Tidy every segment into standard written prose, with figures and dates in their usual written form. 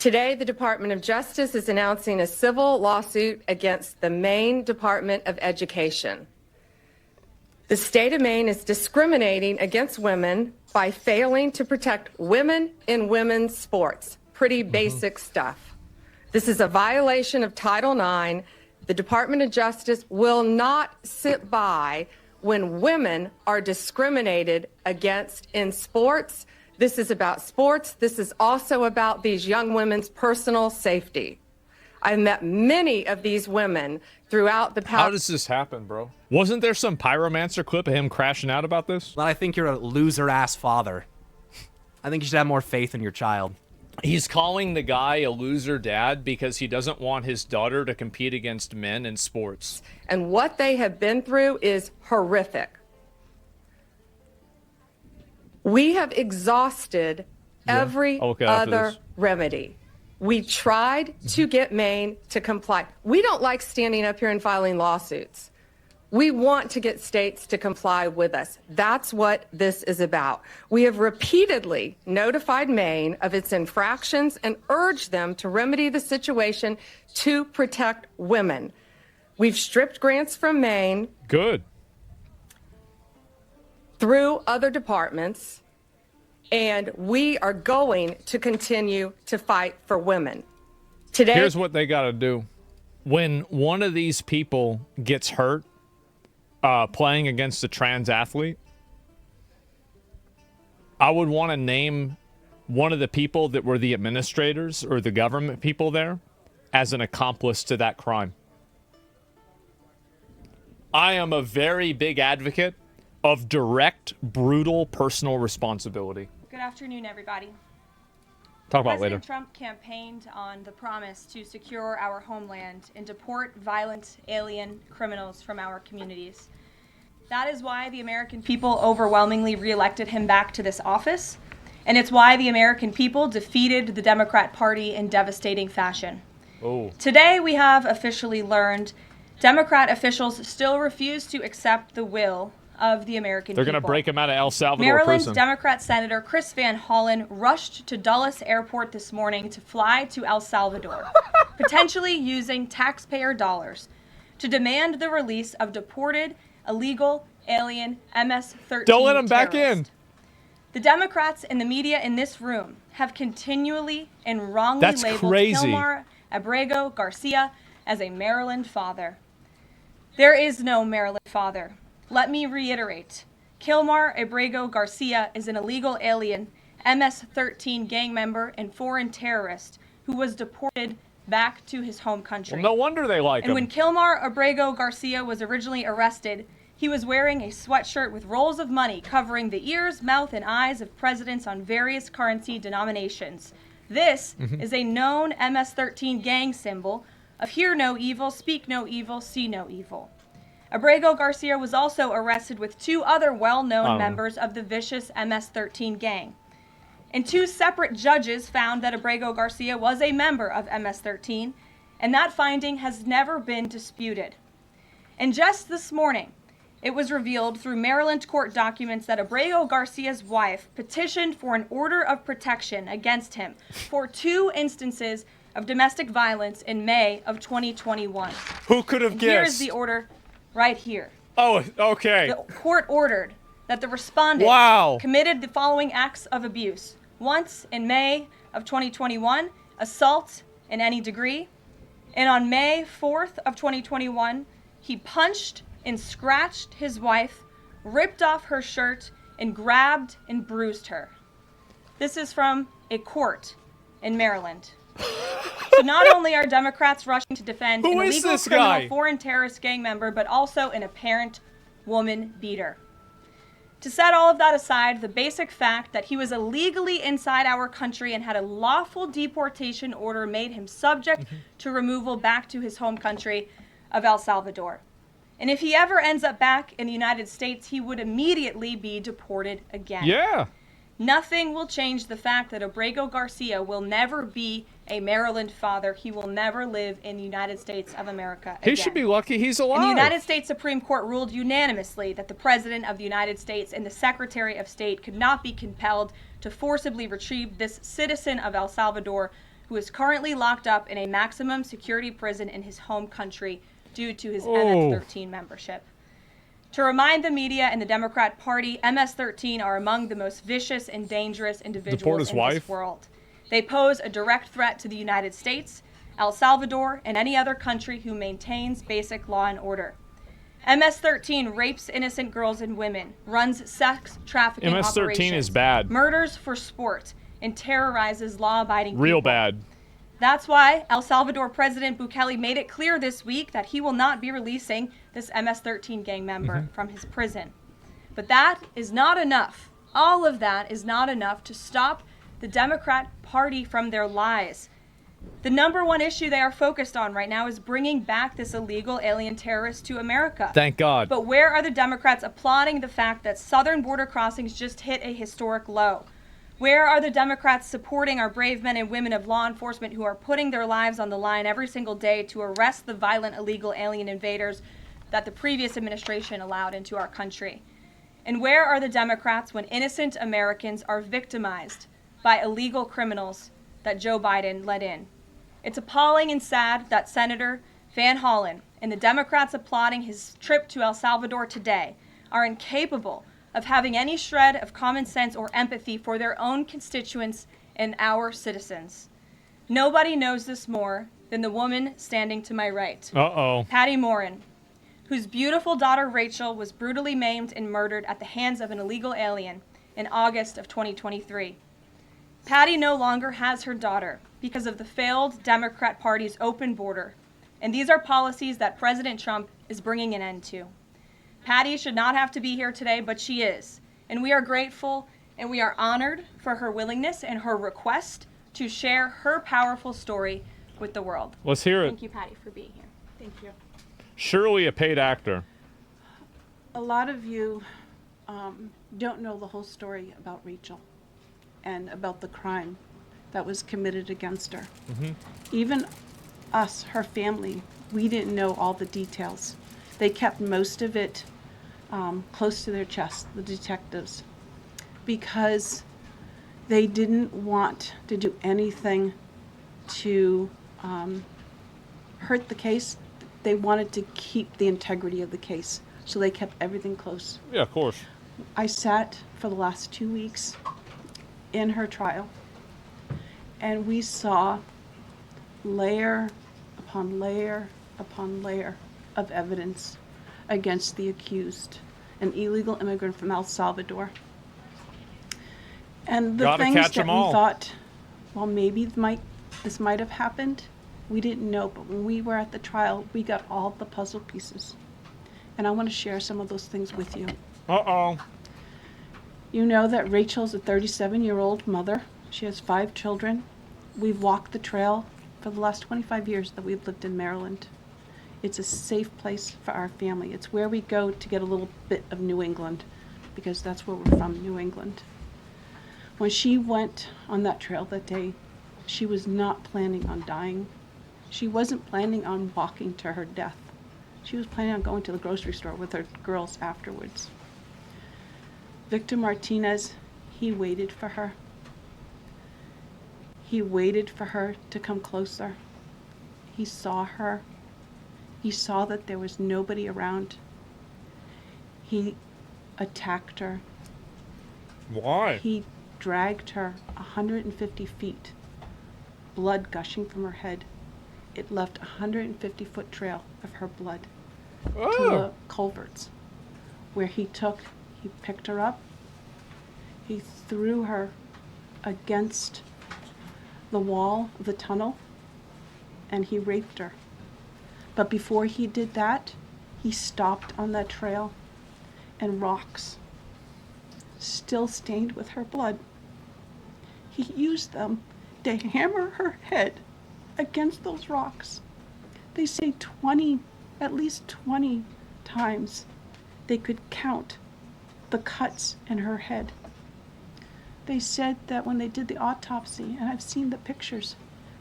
Today, the Department of Justice is announcing a civil lawsuit against the Maine Department of Education. The state of Maine is discriminating against women by failing to protect women in women's sports. Pretty basic stuff. This is a violation of Title IX. The Department of Justice will not sit by when women are discriminated against in sports. This is about sports. This is also about these young women's personal safety. I've met many of these women throughout the past. How does this happen, bro? Wasn't there some pyromancer clip of him crashing out about this? Well, I think you're a loser-ass father. I think you should have more faith in your child. He's calling the guy a loser dad because he doesn't want his daughter to compete against men in sports. And what they have been through is horrific. We have exhausted every other remedy. We tried to get Maine to comply. We don't like standing up here and filing lawsuits. We want to get states to comply with us. That's what this is about. We have repeatedly notified Maine of its infractions and urged them to remedy the situation to protect women. We've stripped grants from Maine. Good. Through other departments, and we are going to continue to fight for women. Today, here's what they got to do. When one of these people gets hurt playing against a trans athlete, I would want to name one of the people that were the administrators or the government people there as an accomplice to that crime. I am a very big advocate of direct, brutal personal responsibility. Good afternoon, everybody. Talk about later. President Trump campaigned on the promise to secure our homeland and deport violent alien criminals from our communities. That is why the American people overwhelmingly reelected him back to this office, and it's why the American people defeated the Democrat Party in devastating fashion. Today, we have officially learned Democrat officials still refuse to accept the will of the American people. They're going to break him out of El Salvador Maryland prison. Democrat Senator Chris Van Hollen rushed to Dulles Airport this morning to fly to El Salvador, potentially using taxpayer dollars to demand the release of deported illegal alien MS-13 Don't let him back terrorist. in. The Democrats and the media in this room have continually and wrongly labeled Kilmar Abrego Garcia as a Maryland father. There is no Maryland father. Let me reiterate. Kilmar Abrego Garcia is an illegal alien, MS-13 gang member and foreign terrorist who was deported back to his home country. Well, no wonder they like him. And when Kilmar Abrego Garcia was originally arrested, he was wearing a sweatshirt with rolls of money covering the ears, mouth, and eyes of presidents on various currency denominations. This is a known MS-13 gang symbol of hear no evil, speak no evil, see no evil. Abrego Garcia was also arrested with two other well-known members of the vicious MS-13 gang. And two separate judges found that Abrego Garcia was a member of MS-13, and that finding has never been disputed. And just this morning, it was revealed through Maryland court documents that Abrego Garcia's wife petitioned for an order of protection against him for 2 instances of domestic violence in May of 2021. Who could have guessed? Here's the order right here. Oh, okay. The court ordered that the respondent committed the following acts of abuse. Once in May of 2021, assault in any degree. And on May 4th of 2021, he punched and scratched his wife, ripped off her shirt, and grabbed and bruised her. This is from a court in Maryland. So not only are Democrats rushing to defend an illegal criminal foreign terrorist gang member, but also an apparent woman beater. To set all of that aside, the basic fact that he was illegally inside our country and had a lawful deportation order made him subject to removal back to his home country of El Salvador. And if he ever ends up back in the United States, he would immediately be deported again. Yeah. Nothing will change the fact that Abrego Garcia will never be a Maryland father. He will never live in the United States of America again. He should be lucky he's alive. And the United States Supreme Court ruled unanimously that the President of the United States and the Secretary of State could not be compelled to forcibly retrieve this citizen of El Salvador who is currently locked up in a maximum security prison in his home country due to his MS-13 membership. To remind the media and the Democrat Party, MS-13 are among the most vicious and dangerous individuals in this world. They pose a direct threat to the United States, El Salvador, and any other country who maintains basic law and order. MS-13 rapes innocent girls and women, runs sex trafficking MS-13 operations, is bad. murders for sport, and terrorizes law-abiding people. Real bad. That's why El Salvador President Bukele made it clear this week that he will not be releasing this MS-13 gang member from his prison. But that is not enough. All of that is not enough to stop the Democrat Party from their lies. The number one issue they are focused on right now is bringing back this illegal alien terrorist to America. Thank God. But where are the Democrats applauding the fact that southern border crossings just hit a historic low? Where are the Democrats supporting our brave men and women of law enforcement who are putting their lives on the line every single day to arrest the violent illegal alien invaders that the previous administration allowed into our country? And where are the Democrats when innocent Americans are victimized by illegal criminals that Joe Biden let in? It's appalling and sad that Senator Van Hollen and the Democrats applauding his trip to El Salvador today are incapable of having any shred of common sense or empathy for their own constituents and our citizens. Nobody knows this more than the woman standing to my right, Patty Morin, whose beautiful daughter Rachel was brutally maimed and murdered at the hands of an illegal alien in August of 2023. Patty no longer has her daughter because of the failed Democrat Party's open border, and these are policies that President Trump is bringing an end to. Patty should not have to be here today, but she is, and we are grateful and we are honored for her willingness and her request to share her powerful story with the world. Let's hear it. Thank you, Patty, for being here. Thank you. Surely a paid actor. A lot of you don't know the whole story about Rachel and about the crime that was committed against her. Even us, her family, we didn't know all the details. They kept most of it close to their chest, the detectives, because they didn't want to do anything to hurt the case. They wanted to keep the integrity of the case, so they kept everything close. Yeah, of course. I sat for the last 2 weeks in her trial, and we saw layer upon layer upon layer of evidence against the accused, an illegal immigrant from El Salvador. And the things that we thought, well, maybe this might have happened, we didn't know. But when we were at the trial, we got all the puzzle pieces. And I want to share some of those things with you. You know that Rachel's a 37-year-old mother. She has 5 children. We've walked the trail for the last 25 years that we've lived in Maryland. It's a safe place for our family. It's where we go to get a little bit of New England, because that's where we're from, New England. When she went on that trail that day, she was not planning on dying. She wasn't planning on walking to her death. She was planning on going to the grocery store with her girls afterwards. Victor Martinez, he waited for her. He waited for her to come closer. He saw her. He saw that there was nobody around. He attacked her. Why? He dragged her 150 feet, blood gushing from her head. It left a 150-foot trail of her blood to the culverts, where he picked her up, he threw her against the wall of the tunnel, and he raped her. But before he did that, he stopped on that trail, and rocks, still stained with her blood, he used them to hammer her head against those rocks. They say at least 20 times they could count the cuts in her head. They said that when they did the autopsy, and I've seen the pictures,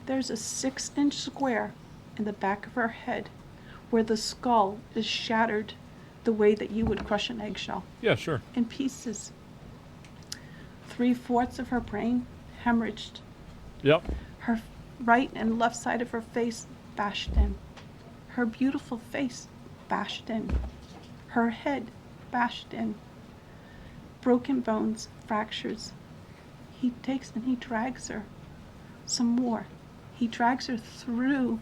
there's a 6-inch square in the back of her head where the skull is shattered the way that you would crush an eggshell. Yeah, sure. In pieces. 3/4 of her brain hemorrhaged. Yep. Her right and left side of her face bashed in. Her beautiful face bashed in. Her head bashed in. Broken bones, fractures. He takes and he drags her some more. He drags her through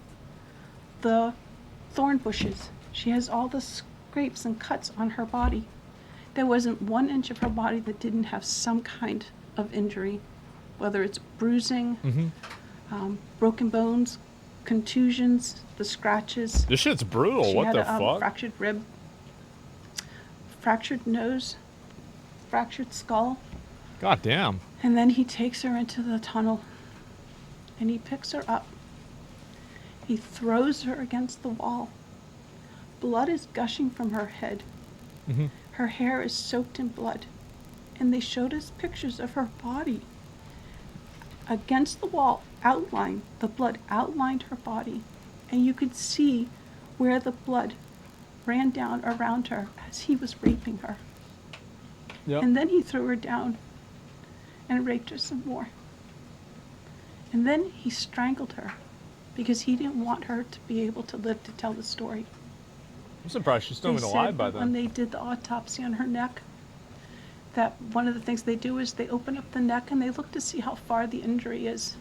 the thorn bushes. She has all the scrapes and cuts on her body. There wasn't 1 inch of her body that didn't have some kind of injury, whether it's bruising, broken bones, contusions, the scratches. This shit's brutal. She What had the a fuck? fractured rib, fractured nose, fractured skull. God damn. And then he takes her into the tunnel and he picks her up. He throws her against the wall. Blood is gushing from her head. Her hair is soaked in blood. And they showed us pictures of her body against the wall, outlined. The blood outlined her body. And you could see where the blood ran down around her as he was raping her. Yep. And then he threw her down and raped her some more. And then he strangled her because he didn't want her to be able to live to tell the story. I'm surprised she's still They been alive said by that when then. they did the autopsy on her neck, that one of the things they do is they open up the neck and they look to see how far the injury is.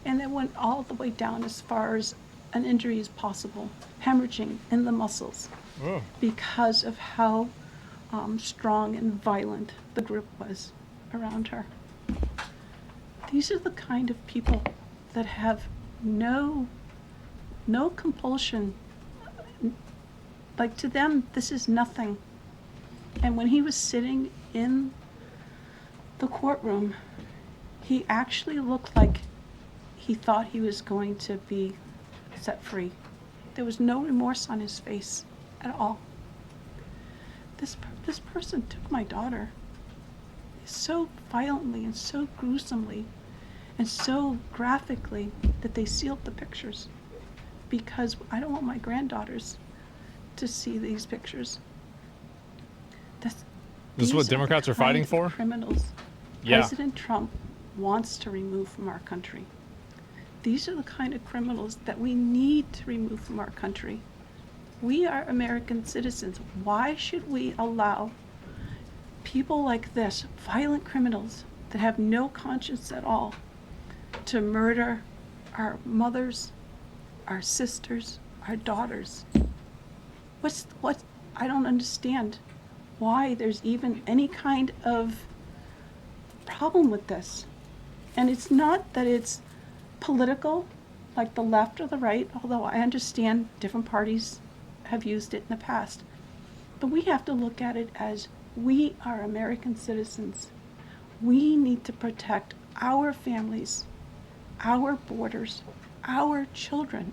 And they went all the way down as far as an injury is possible, hemorrhaging in the muscles Oh. because of how strong and violent the group was around her. These are the kind of people that have no compulsion. Like, to them, this is nothing. And when he was sitting in the courtroom, he actually looked like he thought he was going to be set free. There was no remorse on his face at all. This person took my daughter so violently and so gruesomely and so graphically that they sealed the pictures, because I don't want my granddaughters to see these pictures. This is what Democrats are fighting for? Criminals Yeah. President Trump wants to remove from our country. These are the kind of criminals that we need to remove from our country. We are American citizens. Why should we allow people like this, violent criminals that have no conscience at all, to murder our mothers, our sisters, our daughters? What? I don't understand why there's even any kind of problem with this. And it's not that it's political, like the left or the right, although I understand different parties have used it in the past. But we have to look at it as we are American citizens. We need to protect our families, our borders, our children.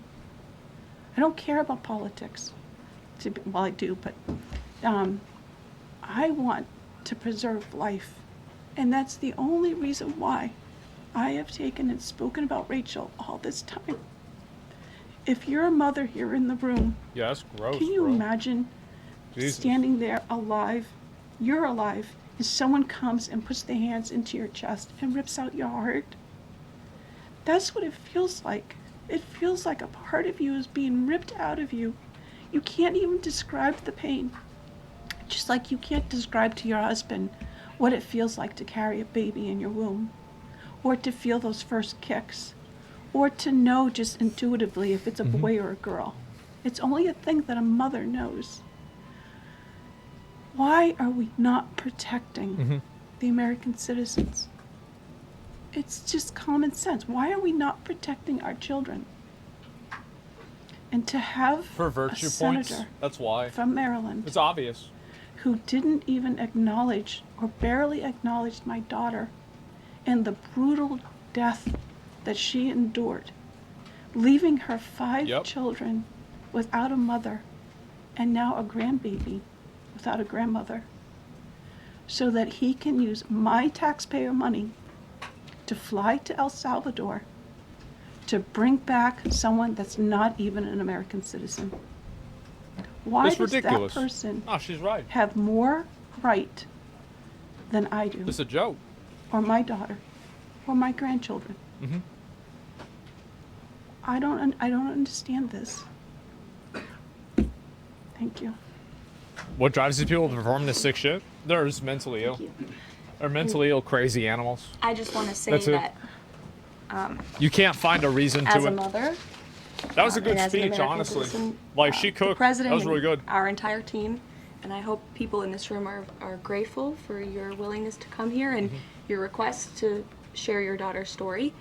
I don't care about politics. Well, I do, but I want to preserve life. And that's the only reason why I have taken and spoken about Rachel all this time. If you're a mother here in the room, Yeah, that's gross, can you bro. imagine Jesus. standing there alive, you're alive, and someone comes and puts their hands into your chest and rips out your heart? That's what it feels like. It feels like a part of you is being ripped out of you. You can't even describe the pain. Just like you can't describe to your husband what it feels like to carry a baby in your womb, or to feel those first kicks, or to know just intuitively if it's a boy or a girl. It's only a thing that a mother knows. Why are we not protecting the American citizens? It's just common sense. Why are we not protecting our children? And to have For a virtue points, senator that's why. from Maryland It's obvious. who didn't even acknowledge or barely acknowledged my daughter and the brutal death that she endured, leaving her 5 Yep. children without a mother and now a grandbaby without a grandmother, so that he can use my taxpayer money to fly to El Salvador to bring back someone that's not even an American citizen. Why It's does ridiculous. that person Oh, she's right. have more right than I do, It's a joke. or my daughter, or my grandchildren? I don't understand this. Thank you. What drives these people to perform this sick shit? They're just mentally ill. They're mentally ill, crazy animals. I just want to say That's it. that You can't find a reason to as a it. mother, That was a good and as an speech, American honestly. citizen, Like, she the cooked. president That was really good. and our entire team, and I hope people in this room are grateful for your willingness to come here and your request to share your daughter's story.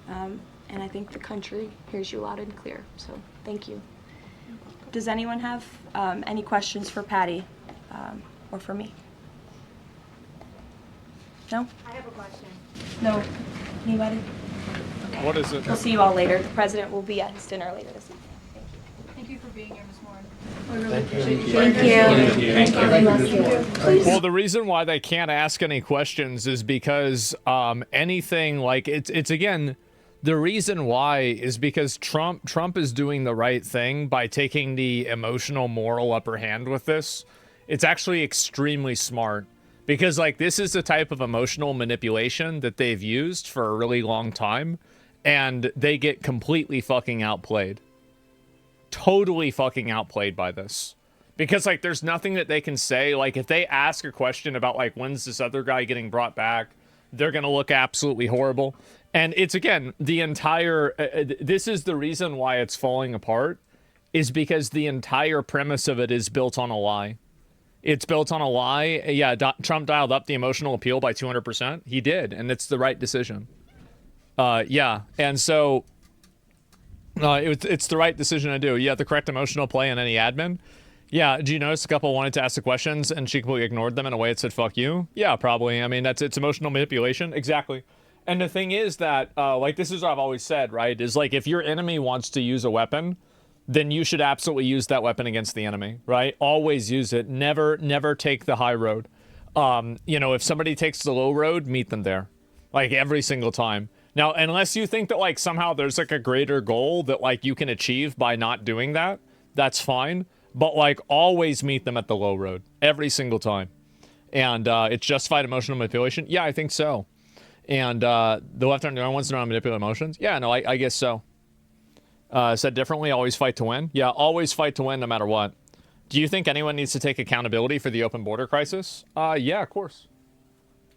And I think the country hears you loud and clear. So thank you. Does anyone have any questions for Patty or for me? No? I have a question. No? Anybody? What is it? We'll see you all later. The president will be at his dinner later this evening. Thank you for being here, Ms. Moore. Well, the reason why they can't ask any questions is because anything like it's again, the reason why is because Trump is doing the right thing by taking the emotional moral upper hand with this. It's actually extremely smart because like this is the type of emotional manipulation that they've used for a really long time, and they get completely fucking outplayed. Totally fucking outplayed by this. Because like there's nothing that they can say. Like if they ask a question about like when's this other guy getting brought back, they're gonna look absolutely horrible. And it's again the entire this is the reason why it's falling apart, is because the entire premise of it is built on a lie. It's built on a lie. Yeah, Trump dialed up the emotional appeal by 200%. He did, and it's the right decision. Yeah, and so it's the right decision to do. Yeah, the correct emotional play in any admin. Yeah, do you notice a couple wanted to ask the questions and she completely ignored them in a way that said "fuck you"? Yeah, probably. I mean, it's emotional manipulation. Exactly. And the thing is that, like, this is what I've always said, right? Is like if your enemy wants to use a weapon, then you should absolutely use that weapon against the enemy, right? Always use it. Never take the high road. You know, if somebody takes the low road, meet them there, like every single time. Now, unless you think that like somehow there's like a greater goal that like you can achieve by not doing that, that's fine. But like always meet them at the low road every single time. And it's justified emotional manipulation. Yeah, I think so. And the left arm wants to know how to manipulate emotions. Yeah, no, I guess so. Said differently, always fight to win. Yeah, always fight to win no matter what. Do you think anyone needs to take accountability for the open border crisis? Yeah, of course.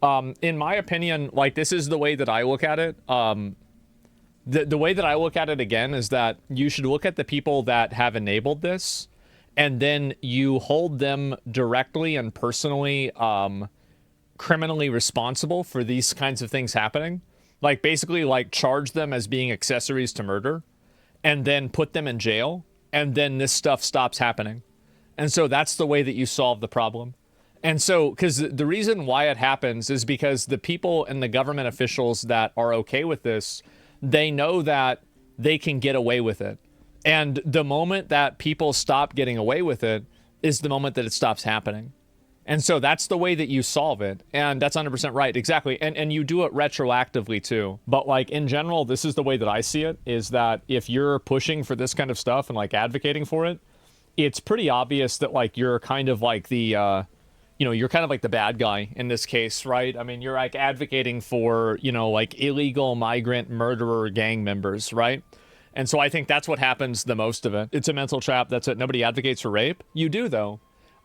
In my opinion, like this is the way that I look at it. The way that I look at it again is that you should look at the people that have enabled this, and then you hold them directly and personally, criminally responsible for these kinds of things happening. Like basically like charge them as being accessories to murder, and then put them in jail, and then this stuff stops happening. And so that's the way that you solve the problem. And so, because the reason why it happens is because the people and the government officials that are okay with this, they know that they can get away with it. And the moment that people stop getting away with it is the moment that it stops happening. And so that's the way that you solve it. And that's 100% right. Exactly. And you do it retroactively too. But like in general, this is the way that I see it, is that if you're pushing for this kind of stuff and like advocating for it, it's pretty obvious that like you're kind of like the, you're kind of like the bad guy in this case, right? I mean, you're like advocating for, like illegal migrant murderer gang members, right? And so I think that's what happens the most of it. It's a mental trap. That's it. Nobody advocates for rape. You do, though.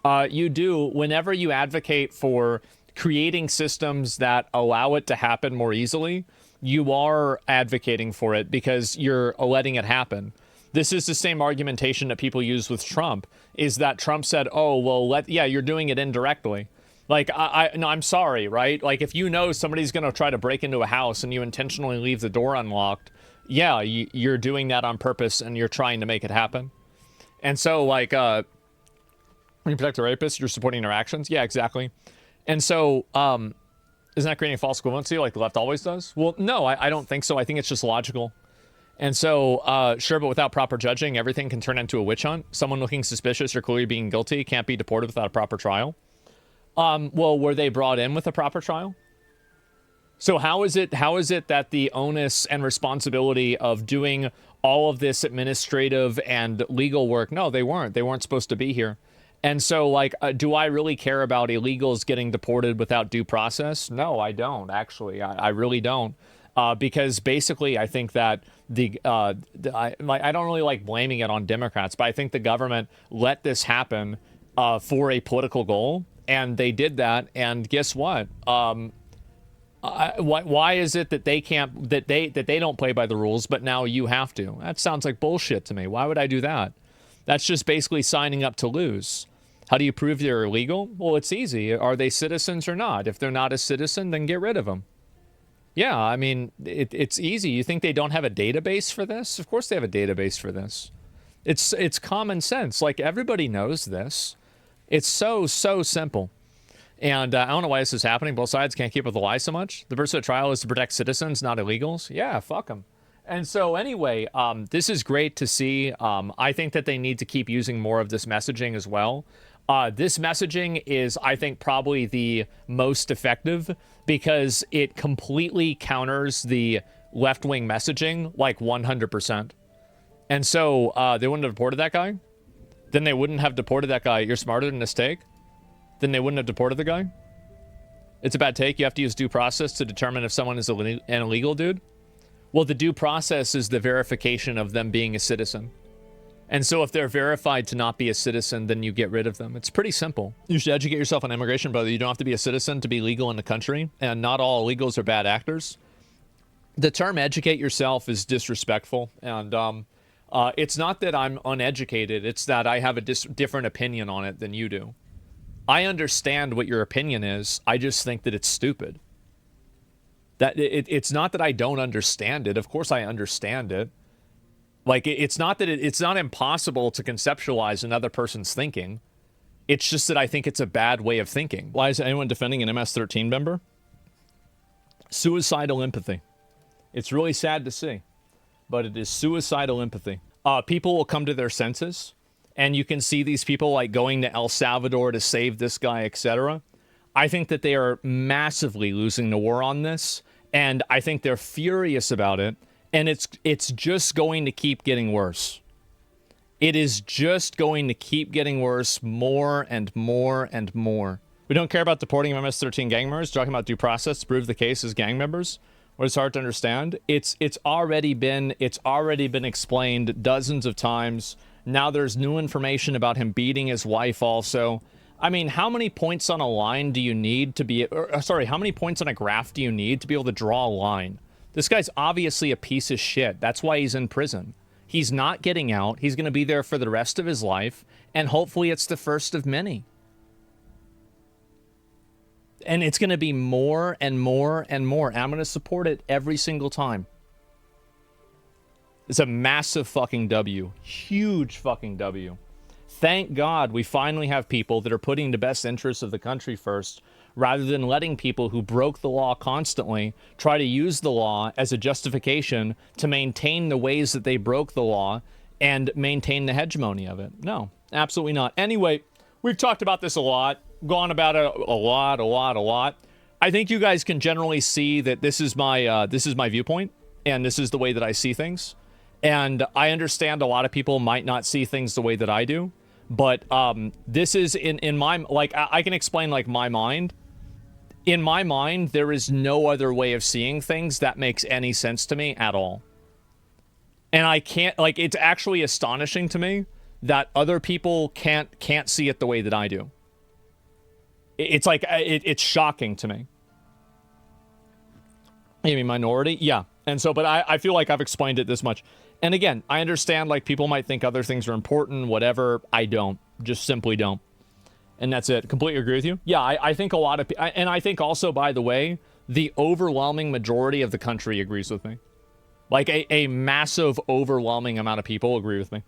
You do whenever you advocate for creating systems that allow it to happen more easily. You are advocating for it because you're letting it happen. This is the same argumentation that people use with Trump, is that Trump said, oh, well, you're doing it indirectly. Like, no, I'm sorry, right? Like, if you know somebody's going to try to break into a house and you intentionally leave the door unlocked, yeah, you're doing that on purpose and you're trying to make it happen. And so, like, when you protect a rapist, you're supporting their actions. Yeah, exactly. And so, isn't that creating a false equivalency like the left always does? Well, no, I don't think so. I think it's just logical. And so, sure, but without proper judging, everything can turn into a witch hunt. Someone looking suspicious or clearly being guilty can't be deported without a proper trial. Well, were they brought in with a proper trial? So how is it that the onus and responsibility of doing all of this administrative and legal work? No, they weren't. They weren't supposed to be here. And so, like, do I really care about illegals getting deported without due process? No, I don't, actually. I really don't. because basically I think that I don't really like blaming it on Democrats, but I think the government let this happen for a political goal, and they did that. And guess what? Why is it that they can't, that they don't play by the rules, but now you have to? That sounds like bullshit to me. Why would I do that? That's just basically signing up to lose. How do you prove they're illegal? Well, it's easy. Are they citizens or not? If they're not a citizen, then get rid of them. Yeah, I mean, it's easy. You think they don't have a database for this? Of course they have a database for this. It's common sense. Like, everybody knows this. It's so simple. And I don't know why this is happening. Both sides can't keep up with the lie so much. The purpose of the trial is to protect citizens, not illegals. Yeah, fuck them. And so anyway, this is great to see. I think that they need to keep using more of this messaging as well. This messaging is, I think, probably the most effective because it completely counters the left-wing messaging, like 100%. And so they wouldn't have deported that guy. Then they wouldn't have deported that guy. You're smarter than a steak. Then they wouldn't have deported the guy. It's a bad take. You have to use due process to determine if someone is an illegal dude. Well, the due process is the verification of them being a citizen. And so if they're verified to not be a citizen, then you get rid of them. It's pretty simple. You should educate yourself on immigration, brother. You don't have to be a citizen to be legal in the country, and not all illegals are bad actors. The term educate yourself is disrespectful, and it's not that I'm uneducated. It's that I have a different opinion on it than you do. I understand what your opinion is. I just think that it's stupid. That it's not that I don't understand it. Of course I understand it. Like, it's not that it's not impossible to conceptualize another person's thinking. It's just that I think it's a bad way of thinking. Why is anyone defending an MS-13 member? Suicidal empathy. It's really sad to see, but it is suicidal empathy. People will come to their senses, and you can see these people like going to El Salvador to save this guy, etc. I think that they are massively losing the war on this, and I think they're furious about it. And it's just going to keep getting worse. It is just going to keep getting worse more and more and more. We don't care about deporting MS-13 gang members, talking about due process to prove the case as gang members. What is hard to understand? It's already been explained dozens of times. Now there's new information about him beating his wife also. I mean, how many points on a line do you need to be, how many points on a graph do you need to be able to draw a line? This guy's obviously a piece of shit. That's why he's in prison. He's not getting out. He's going to be there for the rest of his life, and hopefully it's the first of many. And it's going to be more and more and more. And I'm going to support it every single time. It's a massive fucking W. Huge fucking W. Thank God we finally have people that are putting the best interests of the country first, rather than letting people who broke the law constantly try to use the law as a justification to maintain the ways that they broke the law and maintain the hegemony of it. No, absolutely not. Anyway, we've talked about this a lot, gone about it a lot. I think you guys can generally see that this is my viewpoint, and this is the way that I see things. And I understand a lot of people might not see things the way that I do, but this is in my, like, I can explain like my mind. In my mind, there is no other way of seeing things that makes any sense to me at all. And I can't, like, it's actually astonishing to me that other people can't see it the way that I do. It's like, it's shocking to me. Maybe minority? Yeah. And so, but I feel like I've explained it this much. And again, I understand, like, people might think other things are important, whatever. I don't. Just simply don't. And that's it. Completely agree with you. Yeah, I think a lot of people, and I think also, by the way, the overwhelming majority of the country agrees with me. Like, a massive, overwhelming amount of people agree with me.